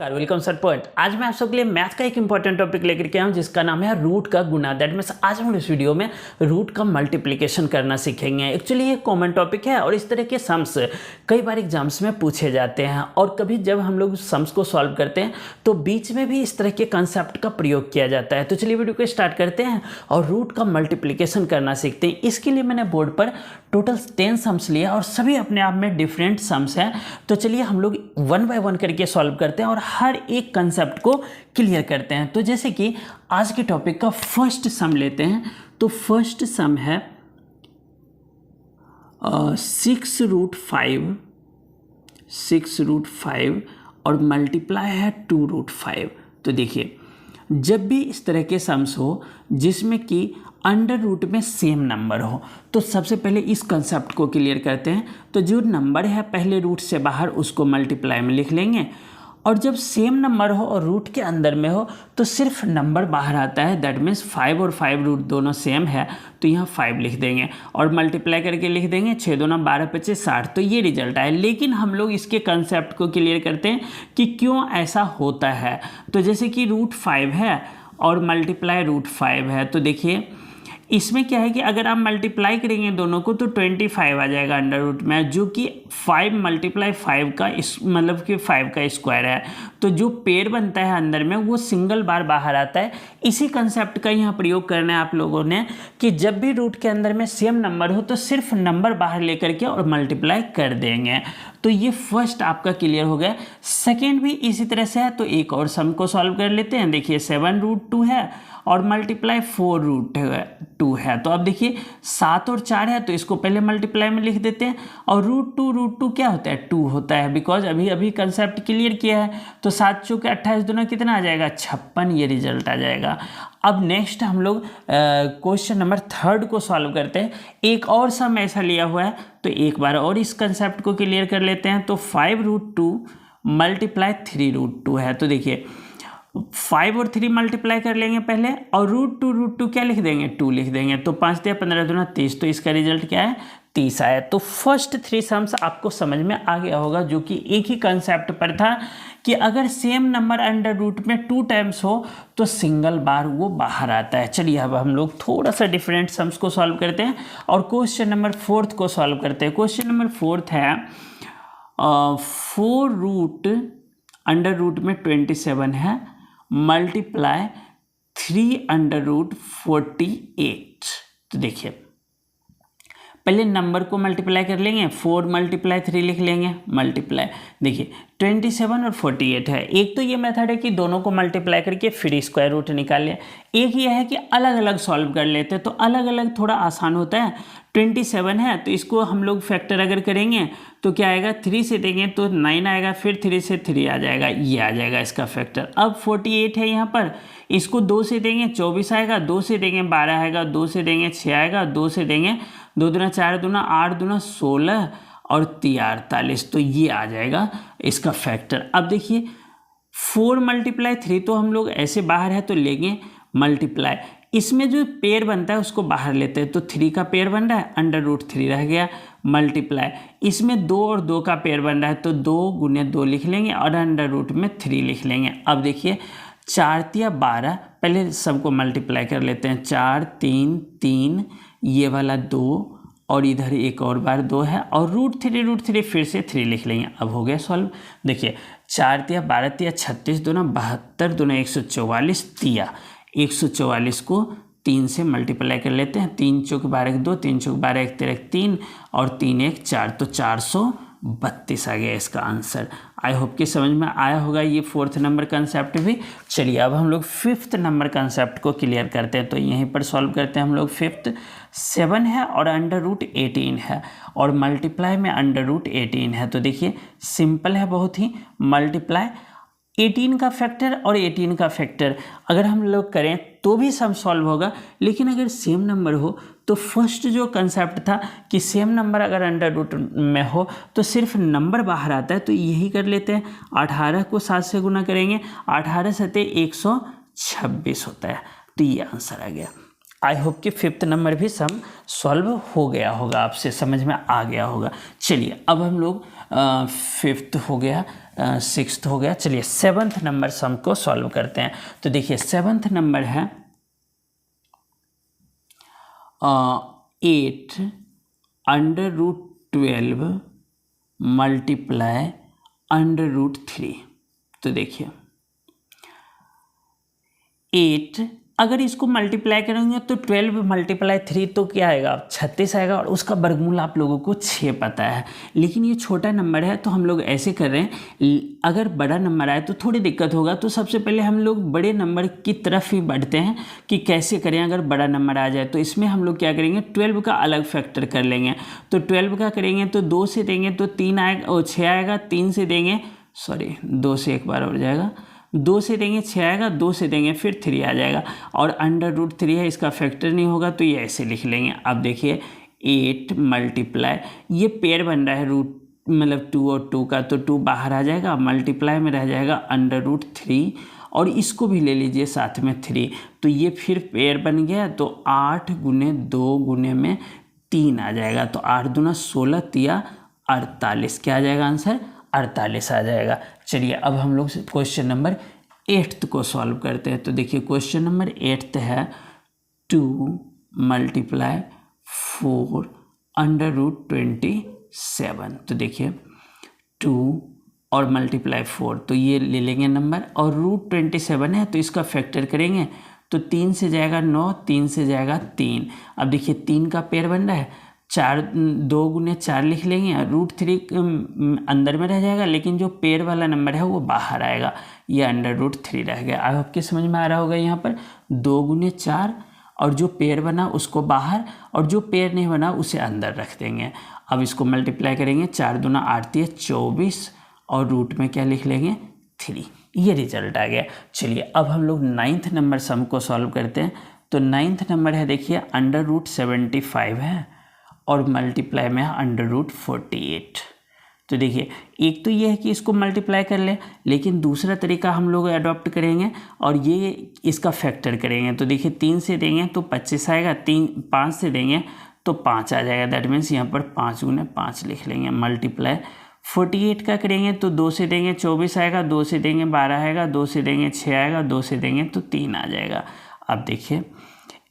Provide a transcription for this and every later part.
Welcome sir point. आज मैं आप सबके लिए मैथ का एक इंपॉर्टेंट टॉपिक लेकर के आया हूं जिसका नाम है रूट का गुना। दैट मीन्स आज हम इस वीडियो में रूट का मल्टीप्लिकेशन करना सीखेंगे। एक्चुअली ये कॉमन टॉपिक है और इस तरह के सम्स कई बार एग्जाम्स में पूछे जाते हैं और कभी जब हम लोग सम्स को सॉल्व करते हैं तो बीच में भी इस तरह के कंसेप्ट का प्रयोग किया जाता है। तो चलिए वीडियो को स्टार्ट करते हैं और रूट का मल्टीप्लिकेशन करना सीखते हैं। इसके लिए मैंने बोर्ड पर टोटल 10 सम्स लिया और सभी अपने आप में डिफरेंट सम्स हैं। तो चलिए हम लोग वन बाय वन करके सॉल्व करते हैं और हर एक कंसेप्ट को क्लियर करते हैं। तो जैसे कि आज के टॉपिक का फर्स्ट सम लेते हैं। तो फर्स्ट सम है 6√5 और मल्टीप्लाई है 2√5। तो देखिए जब भी इस तरह के सम्स हो जिसमें कि अंडर रूट में सेम नंबर हो तो सबसे पहले इस कंसेप्ट को क्लियर करते हैं। तो जो नंबर है पहले रूट से बाहर उसको मल्टीप्लाई में लिख लेंगे और जब सेम नंबर हो और रूट के अंदर में हो तो सिर्फ नंबर बाहर आता है। दैट मीन्स 5 और 5 रूट दोनों सेम है तो यहाँ 5 लिख देंगे और मल्टीप्लाई करके लिख देंगे 6 दूना 12 25 60। तो ये रिजल्ट आए। लेकिन हम लोग इसके कंसेप्ट को क्लियर करते हैं कि क्यों ऐसा होता है। तो जैसे कि √5 है और मल्टीप्लाई √5 है। तो देखिए इसमें क्या है कि अगर आप मल्टीप्लाई करेंगे दोनों को तो 25 आ जाएगा अंडर रूट में, जो कि 5 × 5 का मतलब कि 5 का स्क्वायर है। तो जो पेयर बनता है अंदर में वो सिंगल बार बाहर आता है। इसी कंसेप्ट का यहाँ प्रयोग करना है आप लोगों ने कि जब भी रूट के अंदर में सेम नंबर हो तो सिर्फ नंबर बाहर लेकर के और मल्टीप्लाई कर देंगे। तो ये फर्स्ट आपका क्लियर हो गया। सेकेंड भी इसी तरह से है। तो एक और सम को सॉल्व कर लेते हैं। देखिए 7√2 है और मल्टीप्लाई 4√2 है। तो अब देखिए 7 और 4 है तो इसको पहले मल्टीप्लाई में लिख देते हैं और √2 क्या होता है 2 होता है, बिकॉज अभी अभी कंसेप्ट क्लियर किया है। तो 7 चौके 28 दूना कितना आ जाएगा 56। ये रिजल्ट आ जाएगा। अब नेक्स्ट हम लोग क्वेश्चन नंबर 3 को सॉल्व करते हैं। एक और सम ऐसा लिया हुआ है तो एक बार और इस कंसेप्ट को क्लियर कर लेते हैं। तो 5√2 मल्टीप्लाई 3√2 है। तो देखिए 5 और 3 मल्टीप्लाई कर लेंगे पहले और √2 क्या लिख देंगे 2 लिख देंगे। तो 5 × 15 दूना 30। तो इसका रिजल्ट क्या है 30 आया। तो फर्स्ट 3 सम्स आपको समझ में आ गया होगा जो कि एक ही कंसेप्ट पर था कि अगर सेम नंबर अंडर रूट में 2 टाइम्स हो तो सिंगल बार वो बाहर आता है। चलिए अब हम लोग थोड़ा सा डिफरेंट सम्स को सॉल्व करते हैं और क्वेश्चन नंबर 4 को सॉल्व करते हैं। क्वेश्चन नंबर 4 है 4 अंडर रूट में 27 है मल्टीप्लाई 3√48। तो देखिए पहले नंबर को मल्टीप्लाई कर लेंगे। 4 × 3 लिख लेंगे मल्टीप्लाई। देखिए 27 और 48 है। एक तो ये मेथड है कि दोनों को मल्टीप्लाई करके फिर स्क्वायर रूट निकाल लिया। एक ये है कि अलग अलग सॉल्व कर लेते हैं तो अलग अलग थोड़ा आसान होता है। 27 है तो इसको हम लोग फैक्टर अगर करेंगे तो क्या आएगा 3 से देंगे तो 9 आएगा, फिर 3 से 3 आ जाएगा, ये आ जाएगा इसका फैक्टर। अब 48 है यहाँ पर, इसको 2 से देंगे 24 आएगा, 2 से देंगे 12 आएगा, 2 से देंगे 6 आएगा, 2 से देंगे 2 दूना 4 दूना 8 दूना 16 और 3 48। तो ये आ जाएगा इसका फैक्टर। अब देखिए 4 × 3 तो हम लोग ऐसे बाहर है तो लेंगे मल्टीप्लाई। इसमें जो पेयर बनता है उसको बाहर लेते हैं तो 3 का पेयर बन रहा है अंडर रूट 3 रह गया मल्टीप्लाई। इसमें 2 और 2 का पेयर बन रहा है तो 2 × 2 लिख लेंगे और अंडर रूट में 3 लिख लेंगे। अब देखिए 4 × 12 पहले सबको मल्टीप्लाई कर लेते हैं। 4 3 3 ये वाला 2 और इधर एक और बार 2 है और √3 फिर से 3 लिख लेंगे। अब हो गया सॉल्व। देखिए 4 × 12 × 36 दूना 72 दूना 144 तिया 144 को 3 से मल्टीप्लाई कर लेते हैं। 3 × 4 = 2, 3 × 12 = 3 और 3 × 1 = 4 तो 432 आ गया इसका आंसर। आई होप कि समझ में आया होगा ये 4th नंबर कंसेप्ट भी। चलिए अब हम लोग 5th नंबर कंसेप्ट को क्लियर करते हैं। तो यहीं पर सॉल्व करते हैं हम लोग 5th। 7 है और अंडर रूट 18 है और मल्टीप्लाई में अंडर रूट 18 है। तो देखिए सिंपल है बहुत ही। मल्टीप्लाई 18 का फैक्टर और 18 का फैक्टर अगर हम लोग करें तो भी सम सॉल्व होगा। लेकिन अगर सेम नंबर हो तो फर्स्ट जो कंसेप्ट था कि सेम नंबर अगर अंडर रूट में हो तो सिर्फ नंबर बाहर आता है तो यही कर लेते हैं। 18 को 7 से गुना करेंगे, 18 × 7 = 126 होता है। तो ये आंसर आ गया। आई होप कि 5th नंबर भी सम सॉल्व हो गया होगा, आपसे समझ में आ गया होगा। चलिए अब हम लोग 5th हो गया, 6th हो गया, चलिए 7th नंबर सम को सॉल्व करते हैं। तो देखिए 7th नंबर है 8 √12 मल्टीप्लाई √3। तो देखिए 8 अगर इसको मल्टीप्लाई करेंगे तो 12 मल्टीप्लाई 3 तो क्या आएगा, 36 आएगा, और उसका वर्गमूल आप लोगों को 6 पता है। लेकिन ये छोटा नंबर है तो हम लोग ऐसे कर रहे हैं, अगर बड़ा नंबर आए तो थोड़ी दिक्कत होगा, तो सबसे पहले हम लोग बड़े नंबर की तरफ ही बढ़ते हैं कि कैसे करें अगर बड़ा नंबर आ जाए। तो इसमें हम लोग क्या करेंगे, 12 का अलग फैक्टर कर लेंगे। तो 12 का करेंगे तो 2 से देंगे तो 3 आएगा और 6 आएगा, 3 से देंगे, सॉरी 2 से एक बार और जाएगा, 2 से देंगे 6 आएगा, 2 से देंगे फिर 3 आ जाएगा, और √3 है, इसका फैक्टर नहीं होगा तो ये ऐसे लिख लेंगे। अब देखिए 8 मल्टीप्लाई, ये पेयर बन रहा है रूट मतलब 2 और 2 का, तो 2 बाहर आ जाएगा, मल्टीप्लाई में रह जाएगा √3, और इसको भी ले लीजिए साथ में 3, तो ये फिर पेयर बन गया। तो 8 गुने 2 गुने में 3 आ जाएगा, तो 8 दूना 16 तिया 48, क्या आ जाएगा आंसर, 48 आ जाएगा। चलिए अब हम लोग क्वेश्चन नंबर 8th को सॉल्व करते हैं। तो देखिए क्वेश्चन नंबर 8th है 2 मल्टीप्लाई 4 √27। तो देखिए 2 और मल्टीप्लाई 4, तो ये ले लेंगे नंबर, और √27 है तो इसका फैक्टर करेंगे, तो 3 से जाएगा 9, 3 से जाएगा 3। अब देखिए 3 का पेयर बन रहा है, 4 2 गुने 4 लिख लेंगे, √3 अंदर में रह जाएगा, लेकिन जो पेयर वाला नंबर है वो बाहर आएगा, ये √3 रह गया। आई होप कि समझ में आ रहा होगा। यहाँ पर 2 गुने 4, और जो पेयर बना उसको बाहर, और जो पेयर नहीं बना उसे अंदर रख देंगे। अब इसको मल्टीप्लाई करेंगे, 4 दूना 8 तिया 24, और रूट में क्या लिख लेंगे 3, ये रिजल्ट आ गया। चलिए अब हम लोग 9th नंबर सम को सॉल्व करते हैं। तो 9th नंबर है देखिए √75 है, और मल्टीप्लाई में है √48। तो देखिए एक तो ये है कि इसको मल्टीप्लाई कर लें, लेकिन दूसरा तरीका हम लोग अडॉप्ट करेंगे और ये इसका फैक्टर करेंगे। तो देखिए 3 से देंगे तो 25 आएगा, 5 से देंगे तो 5 आ जाएगा, दैट मीन्स यहाँ पर 5 गुने 5 लिख लेंगे। मल्टीप्लाई 48 का करेंगे तो 2 से देंगे 24 आएगा, 2 से देंगे 12 आएगा, 2 से देंगे 6 आएगा, 2 से देंगे तो 3 आ जाएगा। अब देखिए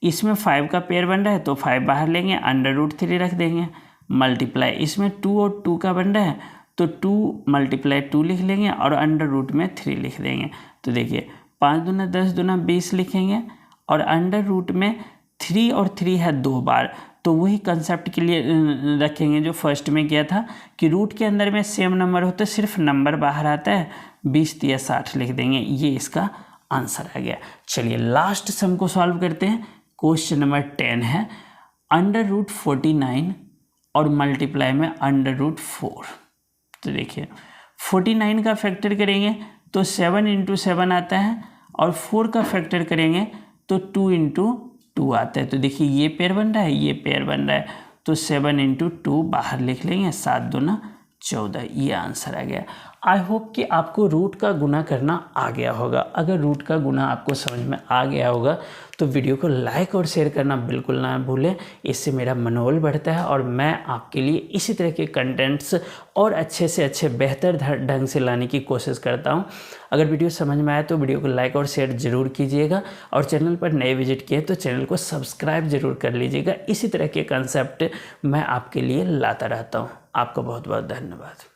इसमें 5 का पेयर बन रहा है तो 5 बाहर लेंगे, √3 रख देंगे। मल्टीप्लाई इसमें 2 और 2 का बन रहा है तो 2 मल्टीप्लाई 2 लिख लेंगे, और √3 लिख देंगे। तो देखिए 5 दूना 10 दूना 20 लिखेंगे, और √ में 3 और 3 है 2 बार, तो वही कंसेप्ट के लिए रखेंगे जो फर्स्ट में किया था कि रूट के अंदर में सेम नंबर होता है, सिर्फ नंबर बाहर आता है, 20 या 60 लिख देंगे, ये इसका आंसर आ गया। चलिए लास्ट सम को सॉल्व करते हैं। क्वेश्चन नंबर 10 है √49 और मल्टीप्लाई में √4। तो देखिए 49 का फैक्टर करेंगे तो 7 × 7 आता है, और 4 का फैक्टर करेंगे तो 2 × 2 आता है। तो देखिए ये पेयर बन रहा है, ये पेयर बन रहा है, तो 7 × 2 बाहर लिख लेंगे, 7 दूना 14, ये आंसर आ गया। आई होप कि आपको रूट का गुना करना आ गया होगा। अगर रूट का गुना आपको समझ में आ गया होगा तो वीडियो को लाइक और शेयर करना बिल्कुल ना भूलें, इससे मेरा मनोबल बढ़ता है और मैं आपके लिए इसी तरह के कंटेंट्स और अच्छे से अच्छे बेहतर ढंग से लाने की कोशिश करता हूं। अगर वीडियो समझ में आए तो वीडियो को लाइक और शेयर ज़रूर कीजिएगा, और चैनल पर नए विजिट किए तो चैनल को सब्सक्राइब ज़रूर कर लीजिएगा। इसी तरह के कंसेप्ट मैं आपके लिए लाता रहता हूँ। आपका बहुत बहुत धन्यवाद।